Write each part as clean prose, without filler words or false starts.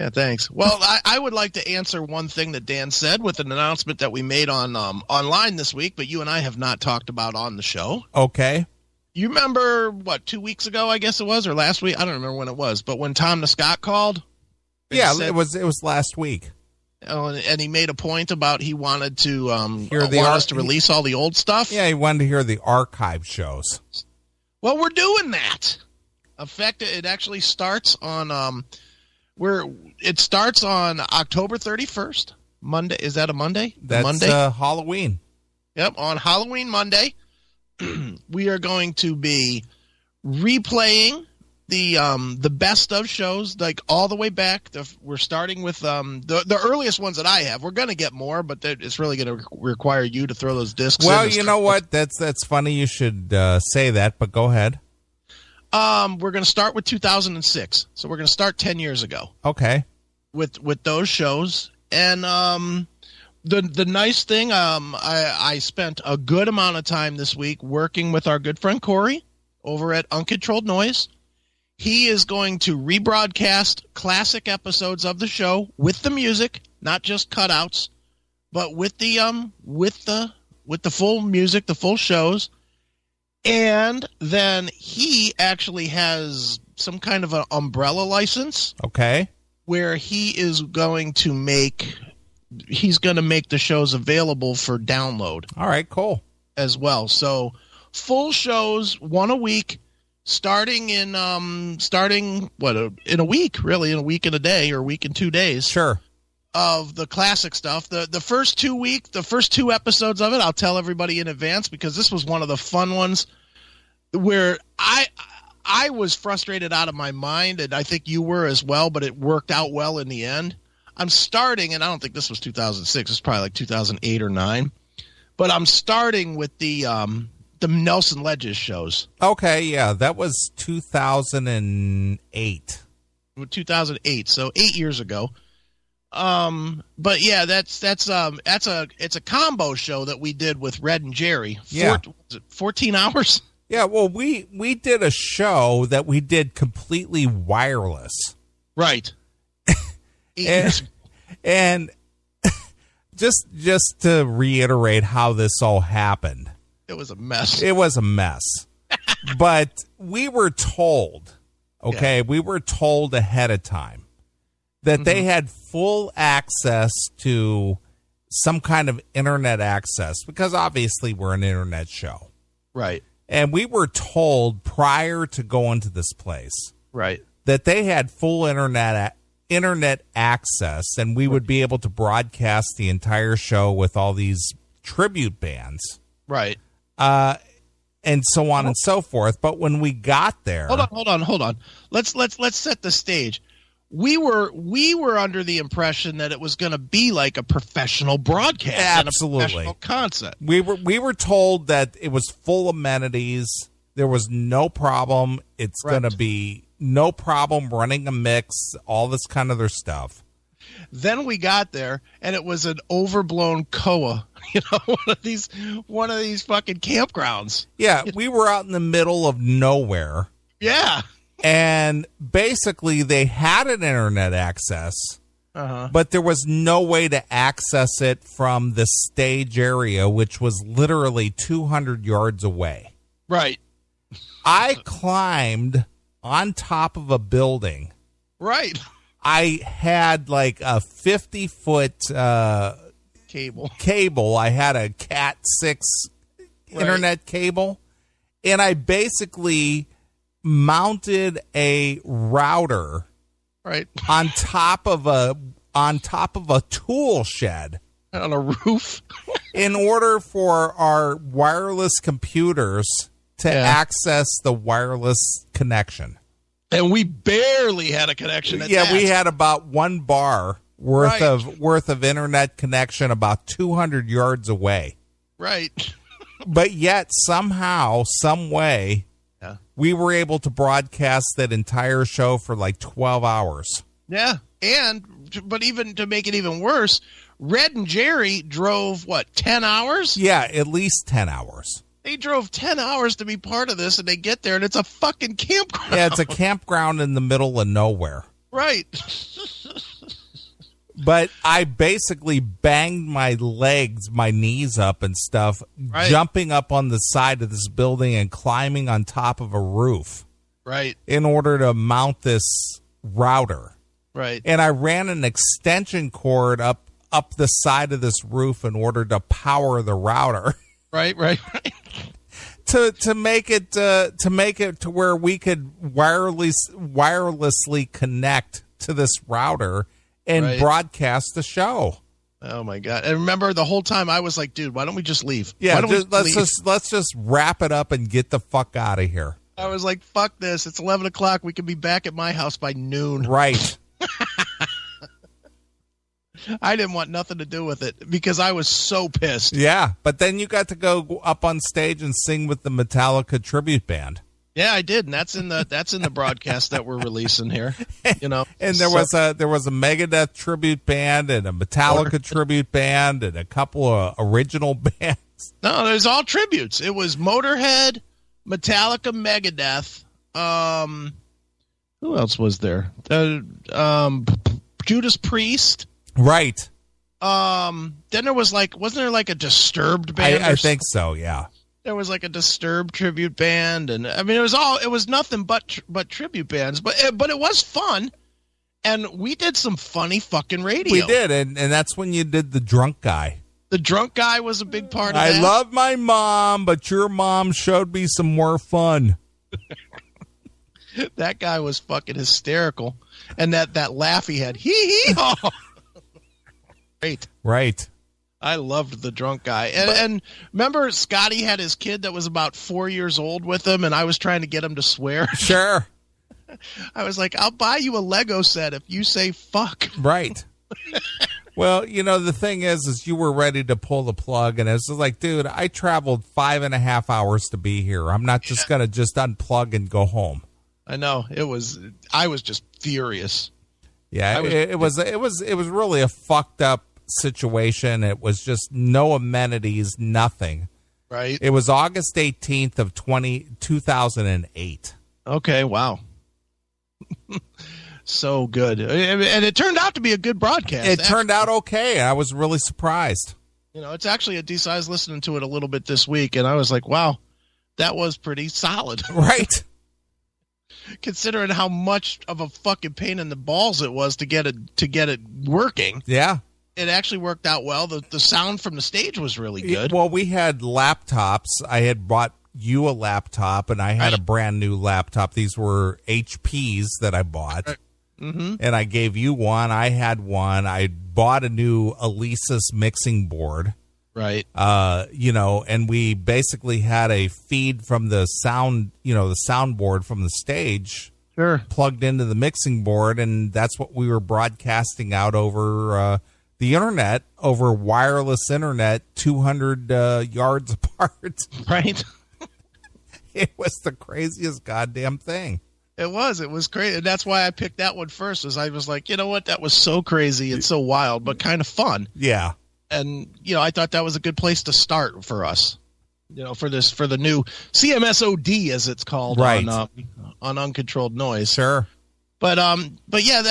Yeah, thanks. Well, I would like to answer one thing that Dan said with an announcement that we made on online this week, but you and I have not talked about on the show. Okay. You remember, 2 weeks ago, I guess it was, or last week? I don't remember when it was, but when Tom Scott called? Yeah, it was last week. And he made a point about he wanted to want us to release all the old stuff? Yeah, he wanted to hear the archive shows. Well, we're doing that. In fact, it actually starts on it starts on October 31st. Monday. Is that a Monday? That's Monday? Halloween. Yep, on Halloween Monday. We are going to be replaying the best of shows, like all the way back. We're starting with the earliest ones that I have. We're going to get more, but it's really going to require you to throw those discs in. Well, you know what? That's funny you should say that, but go ahead. We're going to start with 2006. So we're going to start 10 years ago. Okay. With those shows. And the nice thing, I spent a good amount of time this week working with our good friend Corey over at Uncontrolled Noise. He is going to rebroadcast classic episodes of the show with the music, not just cutouts, but with the full music, the full shows. And then he actually has some kind of an umbrella license. Okay. Where he is going to make the shows available for download. All right, cool. As well. So full shows, one a week, starting in a week, really, in a week and a day or a week and 2 days. Sure. Of the classic stuff. The first 2 episodes of it, I'll tell everybody in advance because this was one of the fun ones where I was frustrated out of my mind, and I think you were as well, but it worked out well in the end. I'm starting, and I don't think this was 2006. It's probably like 2008 or 9. But I'm starting with the Nelson Ledges shows. Okay, yeah, that was 2008. 2008, so 8 years ago. But yeah, it's a combo show that we did with Red and Jerry. 14 hours. Yeah, well, we did a show that we did completely wireless. Right. and just to reiterate how this all happened. It was a mess. It was a mess. But we were told, we were told ahead of time that they had full access to some kind of internet access because obviously we're an internet show. Right. And we were told prior to going to this place that they had full internet access and we would be able to broadcast the entire show with all these tribute bands. Right. And so on and so forth. But when we got there... Hold on. Let's set the stage. We were under the impression that it was going to be like a professional broadcast. Absolutely. And a professional concept. We were told that it was full amenities. There was no problem. It's going to be no problem running a mix, all this kind of other stuff. Then we got there, and it was an overblown COA. One of these fucking campgrounds. Yeah, we were out in the middle of nowhere. Yeah. And basically, they had an internet access, but there was no way to access it from the stage area, which was literally 200 yards away. Right. I climbed on top of a building. Right. I had like a 50-foot cable. I had a Cat 6 internet cable, and I basically mounted a router on top of a tool shed on a roof in order for our wireless computers to access the wireless connection. And we barely had a connection. We had about 1 bar worth of internet connection about 200 yards away. Right. But yet somehow, some way, we were able to broadcast that entire show for like 12 hours. Yeah. But even to make it even worse, Red and Jerry drove, 10 hours? Yeah, at least 10 hours. They drove 10 hours to be part of this, and they get there, and it's a fucking campground. Yeah, it's a campground in the middle of nowhere. Right. But I basically banged my legs, my knees up and stuff, jumping up on the side of this building and climbing on top of a roof. Right. In order to mount this router. Right. And I ran an extension cord up the side of this roof in order to power the router. Right. To make it to where we could wirelessly connect to this router and broadcast the show. Oh my God! And remember, the whole time I was like, "Dude, why don't we just leave? Yeah, let's just wrap it up and get the fuck out of here." I was like, "Fuck this! It's 11 o'clock. We can be back at my house by noon." Right. I didn't want nothing to do with it because I was so pissed. Yeah, but then you got to go up on stage and sing with the Metallica tribute band. Yeah, I did, and that's in the broadcast that we're releasing here. You know, and there was a Megadeth tribute band and a Metallica tribute band and a couple of original bands. No, there's all tributes. It was Motorhead, Metallica, Megadeth. Who else was there? Judas Priest. Right. Then there was wasn't there a Disturbed band? I think so. Yeah. There was a Disturbed tribute band, and I mean it was nothing but tribute bands, but it was fun, and we did some funny fucking radio. We did, and that's when you did the drunk guy. The drunk guy was a big part of that. I love my mom, but your mom showed me some more fun. That guy was fucking hysterical, and that laugh he had, hee hee haw. Great. Right. I loved the drunk guy. And remember, Scotty had his kid that was about 4 years old with him, and I was trying to get him to swear. Sure. I was like, I'll buy you a Lego set if you say fuck. Right. Well, the thing is you were ready to pull the plug, and it's like, dude, I traveled 5.5 hours to be here. I'm not just going to just unplug and go home. I know. I was just furious. Yeah, it was really a fucked up situation. It was just no amenities, nothing. Right. It was August 18th of 2008. Okay, wow. So good. And it turned out to be a good broadcast. It turned out okay. I was really surprised. It's actually a decent. I was listening to it a little bit this week, and I was like, wow, that was pretty solid. Right. Considering how much of a fucking pain in the balls it was to get it working. Yeah. It actually worked out well. The sound from the stage was really good. Well, we had laptops. I had bought you a laptop, and I had a brand new laptop. These were HPs that I bought. Mm-hmm. And I gave you one. I had one. I bought a new Alesis mixing board. Right. And we basically had a feed from the sound, the soundboard from the stage. Sure. Plugged into the mixing board, and that's what we were broadcasting out over the internet, over wireless internet, 200 yards apart. Right. It was the craziest goddamn thing. It was crazy. And that's why I picked that one first, is I was like, you know what? That was so crazy and so wild, but kind of fun. Yeah. And, I thought that was a good place to start for us, for the new CMS-OD, as it's called, right, on Uncontrolled Noise. Sure. But yeah,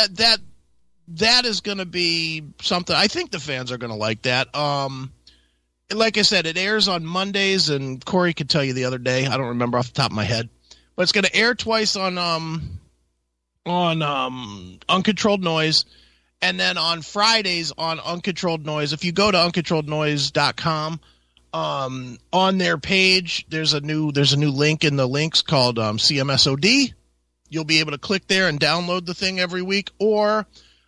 that is going to be something. I think the fans are going to like that. Like I said, it airs on Mondays, and Corey could tell you the other day. I don't remember off the top of my head, but it's going to air twice on Uncontrolled Noise, and then on Fridays on Uncontrolled Noise. If you go to uncontrollednoise.com, on their page, there's a new link in the links called CMSOD. You'll be able to click there and download the thing every week. Or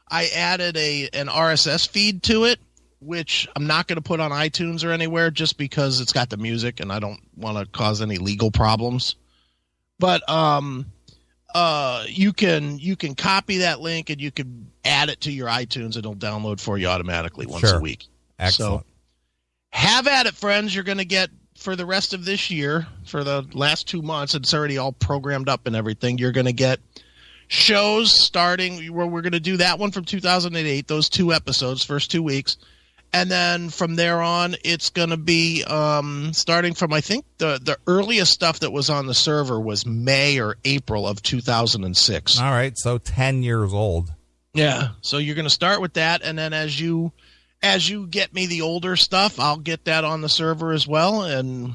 I added an RSS feed to it, which I'm not going to put on iTunes or anywhere, just because it's got the music and I don't want to cause any legal problems. But you can copy that link and you can add it to your iTunes, and it'll download for you automatically once a week. Excellent. So have at it, friends. You're going to get, for the rest of this year, for the last 2 months, it's already all programmed up and everything. You're going to get shows starting where we're going to do that one from 2008, those 2 episodes, first 2 weeks. And then from there on, it's going to be starting from, I think, the earliest stuff that was on the server was May or April of 2006. All right, so 10 years old. Yeah. So you're going to start with that, and then as you get me the older stuff, I'll get that on the server as well. And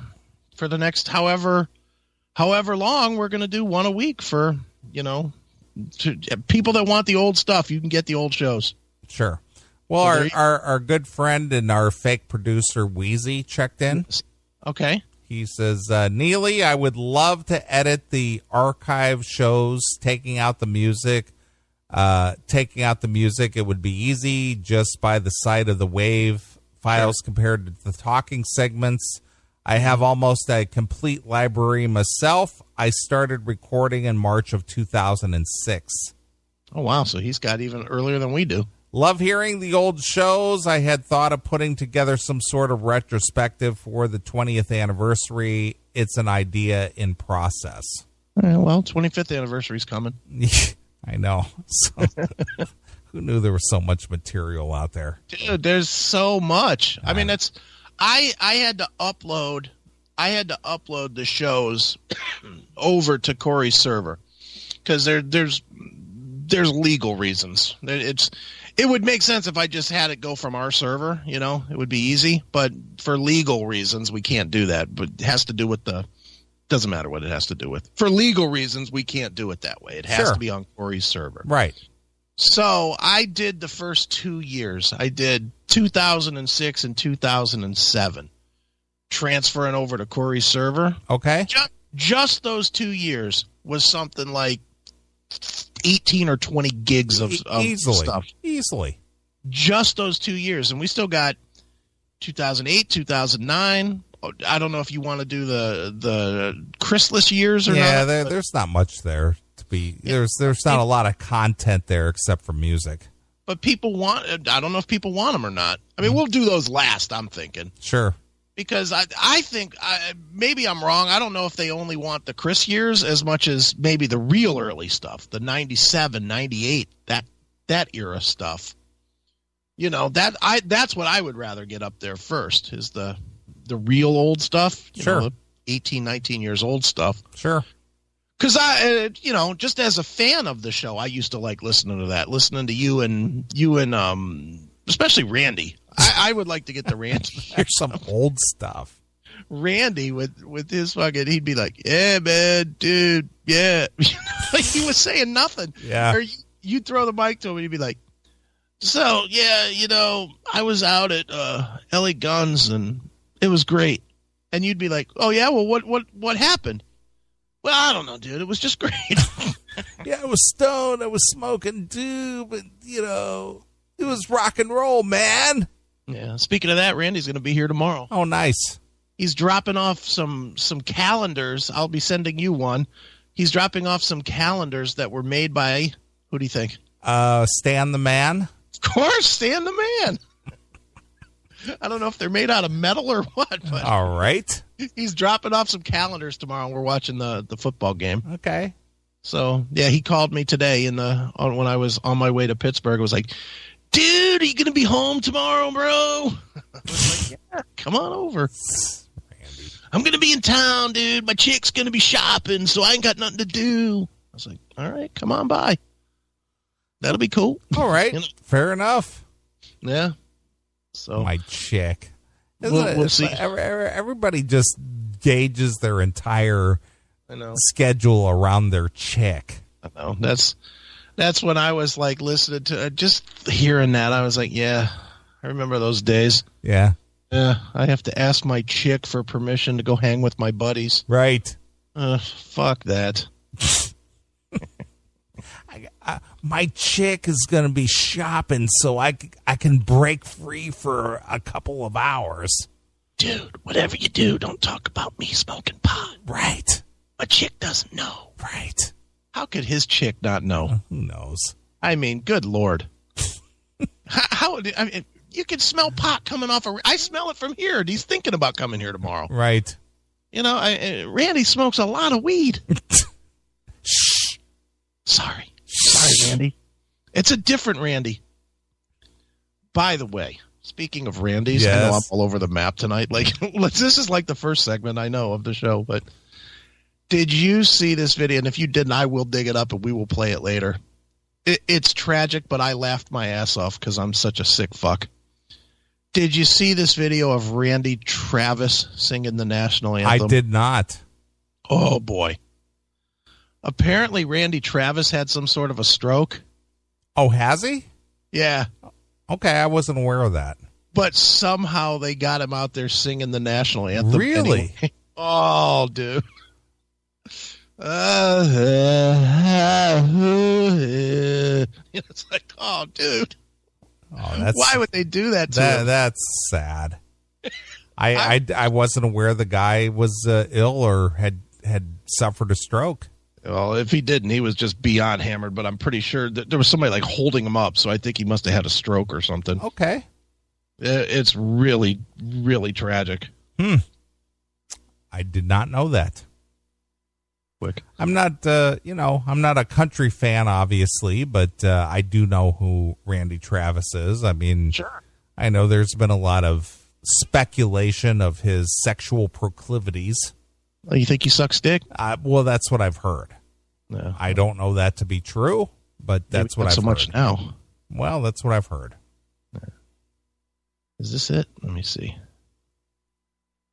for the next however long, we're going to do one a week for, people that want the old stuff. You can get the old shows. Sure. Well, our good friend and our fake producer, Wheezy, checked in. Okay. He says, Neely, I would love to edit the archive shows, taking out the music. It would be easy just by the sight of the wave files compared to the talking segments. I have almost a complete library myself. I started recording in March of 2006. Oh, wow. So he's got even earlier than we do. Love hearing the old shows. I had thought of putting together some sort of retrospective for the 20th anniversary. It's an idea in process. Well, 25th anniversary is coming. I know. So, who knew there was so much material out there? Dude, there's so much. I mean, I had to upload the shows over to Corey's server because there's legal reasons. It would make sense if I just had it go from our server, it would be easy, but for legal reasons we can't do that. But it has to do with doesn't matter what it has to do with. For legal reasons, we can't do it that way. It has to be on Corey's server. Right. So I did the first 2 years. I did 2006 and 2007, transferring over to Corey's server. Okay. Just those 2 years was something like 18 or 20 gigs of stuff. Easily. Just those 2 years. And we still got 2008, 2009. I don't know if you want to do the Christless years or not. Yeah, there's not much there to be. Yeah, there's not a lot of content there except for music. But people I don't know if people want them or not. I mean, we'll do those last, I'm thinking. Sure. Because I think, maybe I'm wrong. I don't know if they only want the Chris years as much as maybe the real early stuff, the 97, 98, that era stuff. That's what I would rather get up there first, is the real old stuff. Sure. 18, 19 years old stuff. Sure. Because just as a fan of the show, I used to like listening to that, listening to you and especially Randy. I would like to get the Randy. Here's some old stuff. Randy with his fucking, he'd be like, yeah, man, dude, yeah. Like he was saying nothing. Yeah. Or you'd throw the mic to him and he'd be like, so, yeah, I was out at LA Guns and it was great. And you'd be like, oh, yeah, well, what happened? Well, I don't know, dude. It was just great. Yeah, I was stoned. I was smoking, dude. But, it was rock and roll, man. Yeah. Speaking of that, Randy's going to be here tomorrow. Oh, nice. He's dropping off some calendars. I'll be sending you one. He's dropping off some calendars that were made by, who do you think? Stan the Man. Of course, Stan the Man. I don't know if they're made out of metal or what. But all right. He's dropping off some calendars tomorrow. We're watching the football game. Okay. So, yeah, he called me today when I was on my way to Pittsburgh. It was like, dude, are you going to be home tomorrow, bro? I was like, yeah, come on over. Randy. I'm going to be in town, dude. My chick's going to be shopping, so I ain't got nothing to do. I was like, all right, come on by. That'll be cool. All right. Fair enough. Yeah. So my chick. We'll see. Everybody just gauges their entire schedule around their chick. I know. That's when I was like listening to just hearing that. I was like, yeah, I remember those days. Yeah. Yeah. I have to ask my chick for permission to go hang with my buddies. Right. Fuck that. My chick is going to be shopping so I can break free for a couple of hours. Dude, whatever you do, don't talk about me smoking pot. Right. My chick doesn't know. Right. How could his chick not know? Who knows? I mean, good Lord. I mean, you can smell pot coming off. I smell it from here. He's thinking about coming here tomorrow. Right. Randy smokes a lot of weed. Shh. Sorry, Randy. It's a different Randy. By the way, speaking of Randys, yes. I know I'm all over the map tonight. Like, this is like the first segment I know of the show, but did you see this video? And if you didn't, I will dig it up and we will play it later. It's tragic, but I laughed my ass off because I'm such a sick fuck. Did you see this video of Randy Travis singing the national anthem? I did not. Oh, boy. Apparently, Randy Travis had some sort of a stroke. Oh, has he? Yeah. Okay, I wasn't aware of that. But somehow they got him out there singing the national anthem. Really? Anyway. Oh, dude. It's like, oh, dude. Oh, why would they do that to him? That's sad. I wasn't aware the guy was ill or had suffered a stroke. Well, if he didn't, he was just beyond hammered, but I'm pretty sure that there was somebody like holding him up, so I think he must have had a stroke or something. Okay. It's really, really tragic. I did not know that. Quick. I'm not, I'm not a country fan, obviously, but I do know who Randy Travis is. I mean, sure. I know there's been a lot of speculation of his sexual proclivities. Oh, you think he sucks dick? Well, that's what I've heard. No. I don't know that to be true, but that's what I've heard. Not so much now. Well, that's what I've heard. Is this it? Let me see.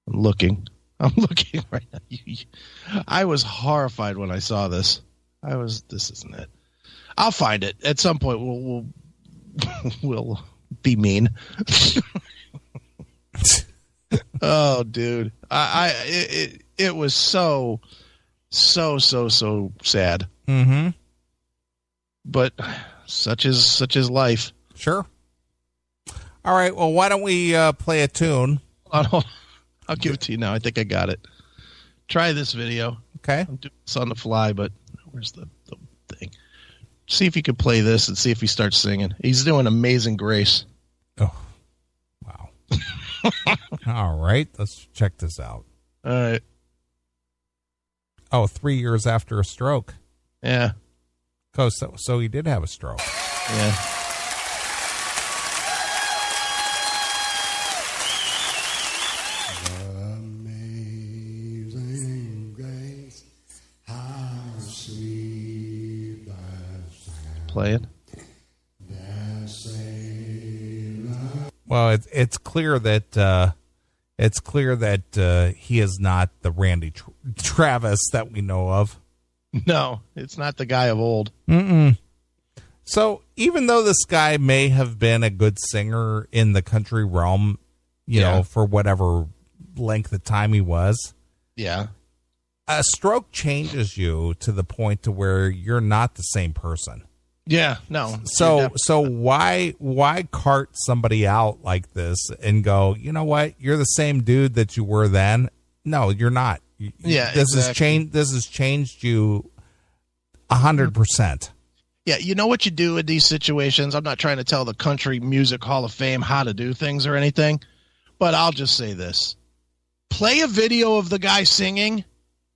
I'm looking right now. I was horrified when I saw this. This isn't it. I'll find it. At some point, we'll be mean. Oh, dude. It was so sad. Mm-hmm. But such is life. Sure. All right. Well, why don't we play a tune? I'll give it to you now. I think I got it. Try this video. Okay. I'm doing this on the fly, but where's the thing? See if you can play this and see if he starts singing. He's doing Amazing Grace. Oh, wow. All right. Let's check this out. All right. Oh, 3 years after a stroke. Yeah. So he did have a stroke. Yeah. Playing. Well, it's clear that he is not the Randy Travis that we know of. No, it's not the guy of old. Mm-mm. So even though this guy may have been a good singer in the country realm, you know, for whatever length of time he was, a stroke changes you to the point to where you're not the same person. Yeah, no. So why cart somebody out like this and go, you know what? You're the same dude that you were then. No, you're not. This has changed you 100%. Yeah, you know what you do in these situations? I'm not trying to tell the Country Music Hall of Fame how to do things or anything, but I'll just say this. Play a video of the guy singing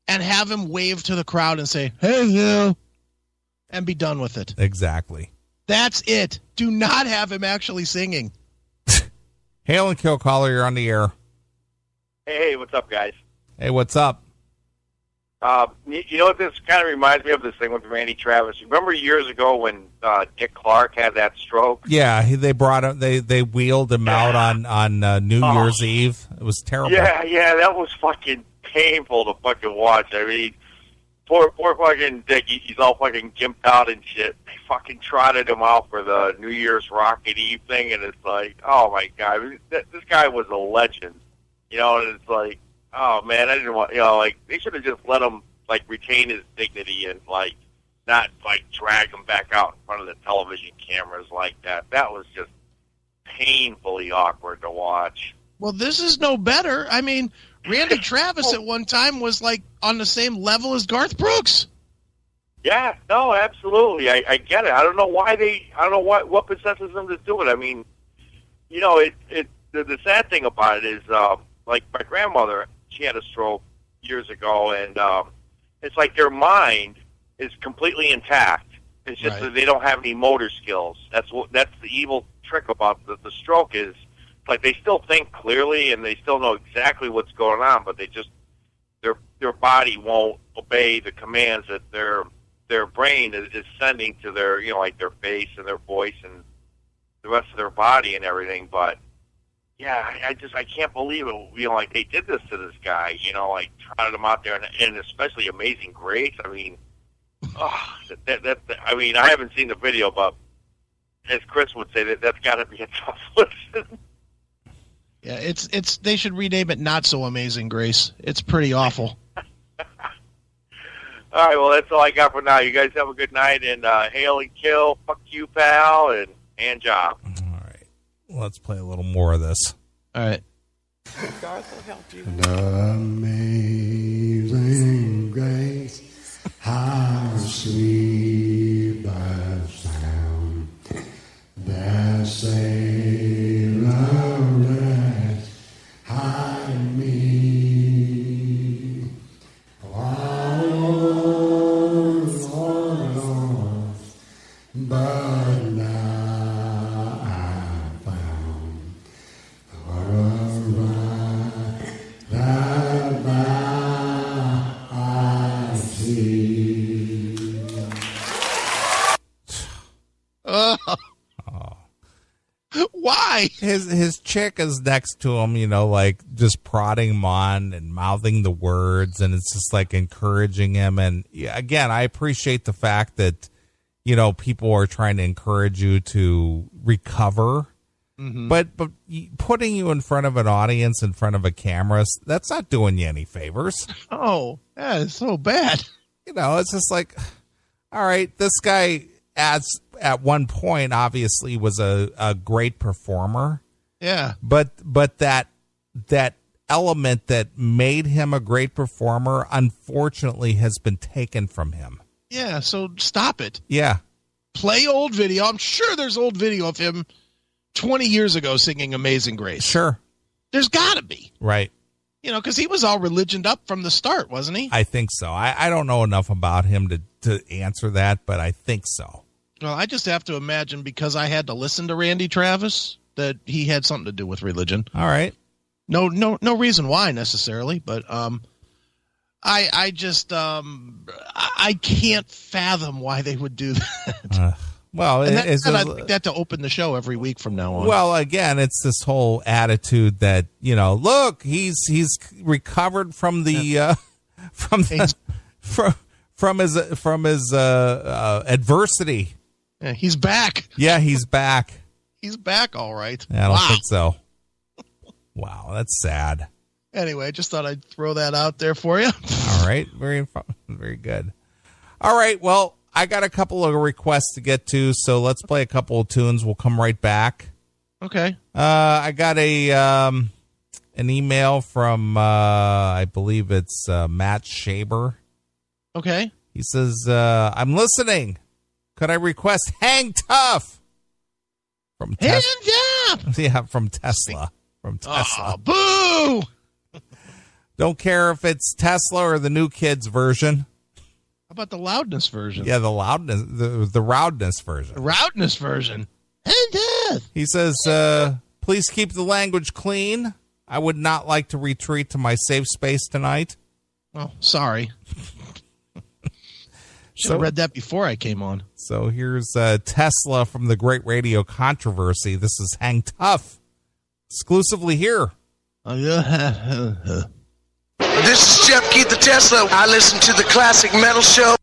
and have him wave to the crowd and say, "Hey, you." And be done with it. Exactly. That's it. Do not have him actually singing. Hail and Kill caller, you're on the air. Hey, what's up, guys? Hey, what's up? You know what this kind of reminds me of, this thing with Randy Travis? Remember years ago when Dick Clark had that stroke? Yeah, they brought him. They wheeled him out on New Year's Eve. It was terrible. Yeah, that was fucking painful to fucking watch. I mean, poor fucking Dick. He's all fucking gimped out and shit. They fucking trotted him out for the New Year's Rocket Eve thing, and it's like, oh my god, this guy was a legend. You know, and it's like, oh man, I didn't want, like, they should have just let him, like, retain his dignity and, like, not, like, drag him back out in front of the television cameras like that. That was just painfully awkward to watch. Well, this is no better. I mean, Randy Travis at one time was, like, on the same level as Garth Brooks. Yeah, no, absolutely. I get it. I don't know what possesses them to do it. I mean, you know, the sad thing about it is, like, my grandmother, she had a stroke years ago, and it's like their mind is completely intact. It's just that they don't have any motor skills. That's the evil trick about the stroke is, it's like they still think clearly and they still know exactly what's going on, but they just their body won't obey the commands that their their brain is sending to their, like their face and their voice and the rest of their body and everything. But yeah, I can't believe it. Like they did this to this guy. Like trotted him out there, and especially Amazing Grace. I mean, I mean, I haven't seen the video, but as Chris would say, that's got to be a tough listen. Yeah, it's. They should rename it Not So Amazing Grace. It's pretty awful. All right, well, that's all I got for now. You guys have a good night, and hail and kill, fuck you, pal, and hand job. All right, let's play a little more of this. All right. Garth will help you. Amazing grace, how sweet the sound that saved a wretch like me. Once lost, but now I found a right that I see. Why? His chick is next to him, like just prodding him on and mouthing the words, and it's just like encouraging him. And again, I appreciate the fact that people are trying to encourage you to recover. Mm-hmm. But putting you in front of an audience, in front of a camera, that's not doing you any favors. Oh, that is so bad. It's just like, all right, this guy at one point obviously was a great performer. Yeah. But that element that made him a great performer, unfortunately, has been taken from him. Yeah, so stop it. Yeah. Play old video. I'm sure there's old video of him 20 years ago singing Amazing Grace. Sure. There's got to be. Right. Because he was all religioned up from the start, wasn't he? I think so. I don't know enough about him to answer that, but I think so. Well, I just have to imagine, because I had to listen to Randy Travis, that he had something to do with religion. All right. No reason why necessarily, but I just I can't fathom why they would do that. Well, and I'd like that to open the show every week from now on. Well, again, it's this whole attitude that look, he's recovered from the from his adversity. Yeah, he's back. Yeah, he's back. He's back, all right. Yeah, I don't think so. Wow, that's sad. Anyway, I just thought I'd throw that out there for you. All right, very good. All right, well, I got a couple of requests to get to, so let's play a couple of tunes. We'll come right back. Okay. I got an email from I believe it's Matt Shaber. Okay. He says, I'm listening. Could I request Hang Tough? From Tesla. Yeah, from Tesla. Oh, boo! Don't care if it's Tesla or the New Kids version. How about the loudness version? Yeah, the loudness, the Roudness version. The Roudness version. He says, please keep the language clean. I would not like to retreat to my safe space tonight. Well, sorry. Should have read that before I came on. So here's Tesla from the Great Radio Controversy. This is Hang Tough. Exclusively here. This is Jeff Keith the Tesla. I listen to the Classic Metal Show.